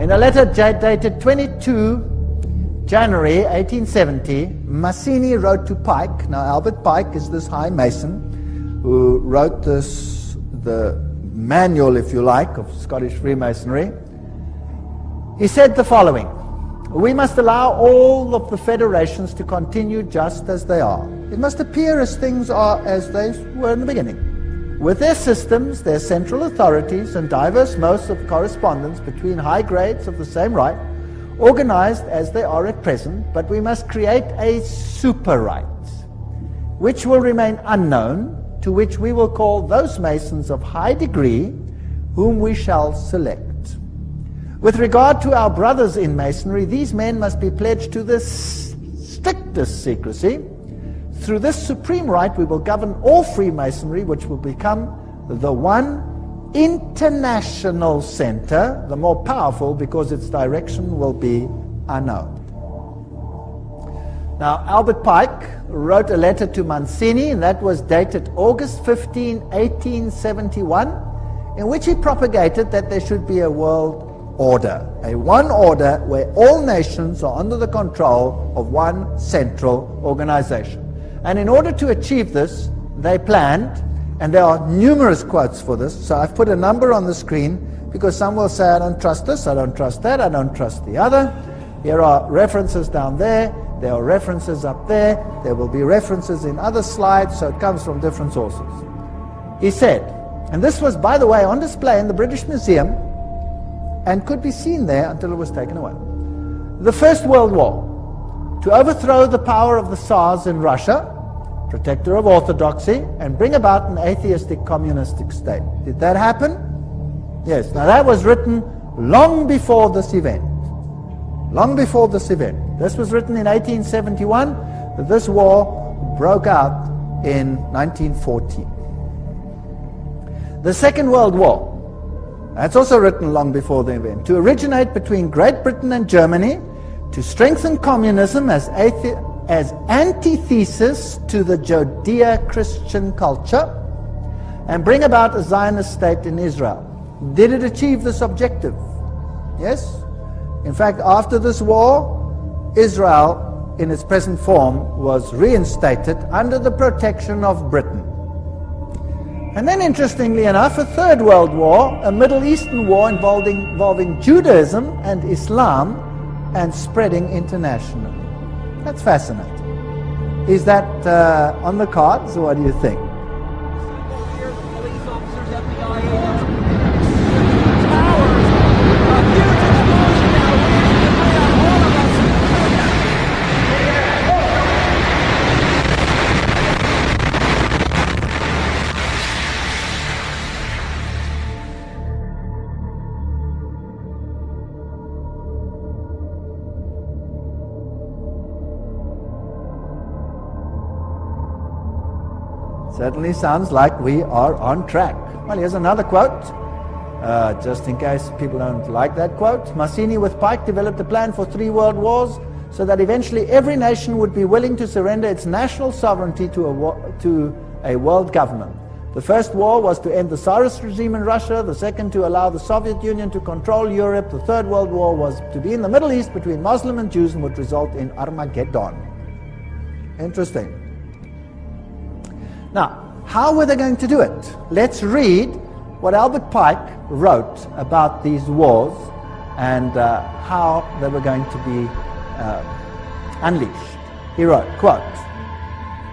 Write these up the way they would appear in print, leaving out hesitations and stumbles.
In a letter dated 22 January 1870, Mazzini wrote to Pike. Now, Albert Pike is this high Mason who wrote the manual, if you like, of Scottish Freemasonry. He said the following: "We must allow all of the federations to continue just as they are. It must appear as things are as they were in the beginning, with their systems, their central authorities, and diverse modes of correspondence between high grades of the same right, organized as they are at present, but we must create a super right, which will remain unknown, to which we will call those Masons of high degree, whom we shall select. With regard to our brothers in Masonry, these men must be pledged to the strictest secrecy. Through this supreme right, we will govern all Freemasonry, which will become the one international center, the more powerful because its direction will be unknown." Now, Albert Pike wrote a letter to Mazzini, and that was dated August 15, 1871, in which he propagated that there should be a world order, a one order where all nations are under the control of one central organization. And in order to achieve this, they planned, and there are numerous quotes for this, so I've put a number on the screen because some will say, I don't trust this, I don't trust that, I don't trust the other. Here are references down there, there are references up there, there will be references in other slides, so it comes from different sources. He said, and this was, by the way, on display in the British Museum, and could be seen there until it was taken away. The First World War, to overthrow the power of the Tsars in Russia, protector of orthodoxy, and bring about an atheistic communistic state. Did that happen? Yes. Now that was written long before this event. Long before this event. This was written in 1871. This war broke out in 1914. The Second World War, that's also written long before the event, to originate between Great Britain and Germany, to strengthen communism as antithesis to the Judeo-Christian culture, and bring about a Zionist state in Israel. Did it achieve this objective? Yes. In fact, after this war, Israel, in its present form, was reinstated under the protection of Britain. And then, interestingly enough, a Third World War, a Middle Eastern war involving Judaism and Islam, and spreading internationally. That's fascinating. Is that on the cards, or what do you think? Certainly sounds like we are on track. Well, here's another quote, just in case people don't like that quote. Mazzini with Pike developed a plan for 3 world wars so that eventually every nation would be willing to surrender its national sovereignty to a world government. The first war was to end the Tsarist regime in Russia, the second to allow the Soviet Union to control Europe, the Third World War was to be in the Middle East between Muslim and Jews and would result in Armageddon. Interesting. Now, how were they going to do it? Let's read what Albert Pike wrote about these wars and how they were going to be unleashed. He wrote, quote,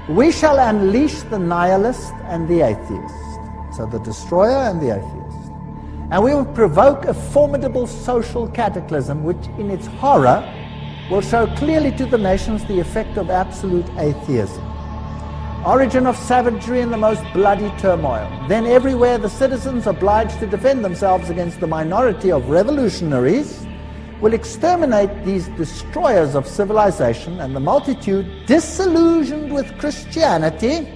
"We shall unleash the nihilist and the atheist," so the destroyer and the atheist, "and we will provoke a formidable social cataclysm which in its horror will show clearly to the nations the effect of absolute atheism. Origin of savagery and the most bloody turmoil. Then everywhere the citizens obliged to defend themselves against the minority of revolutionaries will exterminate these destroyers of civilization, and the multitude, disillusioned with Christianity,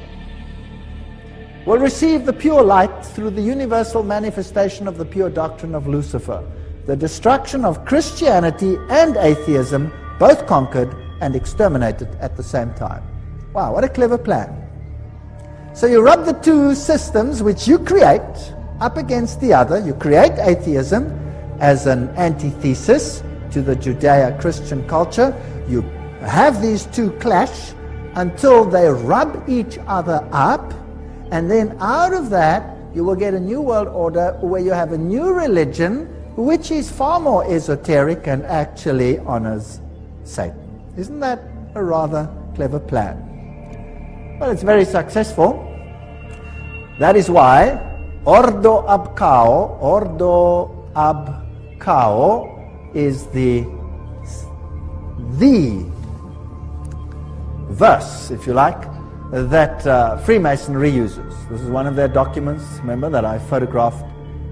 will receive the pure light through the universal manifestation of the pure doctrine of Lucifer. The destruction of Christianity and atheism, both conquered and exterminated at the same time." Wow, what a clever plan. So you rub the two systems which you create up against the other. You create atheism, as an antithesis to the Judeo-Christian culture. You have these two clash until they rub each other up, and then out of that you will get a new world order where you have a new religion which is far more esoteric and actually honors Satan. Isn't that a rather clever plan? Well, it's very successful. That is why Ordo ab Cao is the verse, if you like, that Freemasonry uses. This is one of their documents, remember, that I photographed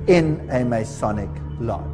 in a Masonic lodge.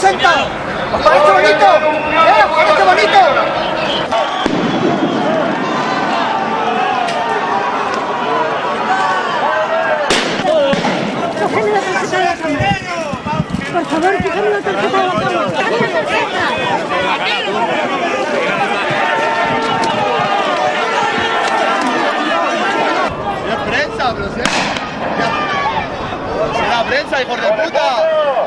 60. ¿Os parece bonito? ¿Os parece bonito? Por favor, fíjame la tarjeta de la cama. ¡Es prensa, pero si es la prensa, hijos de puta!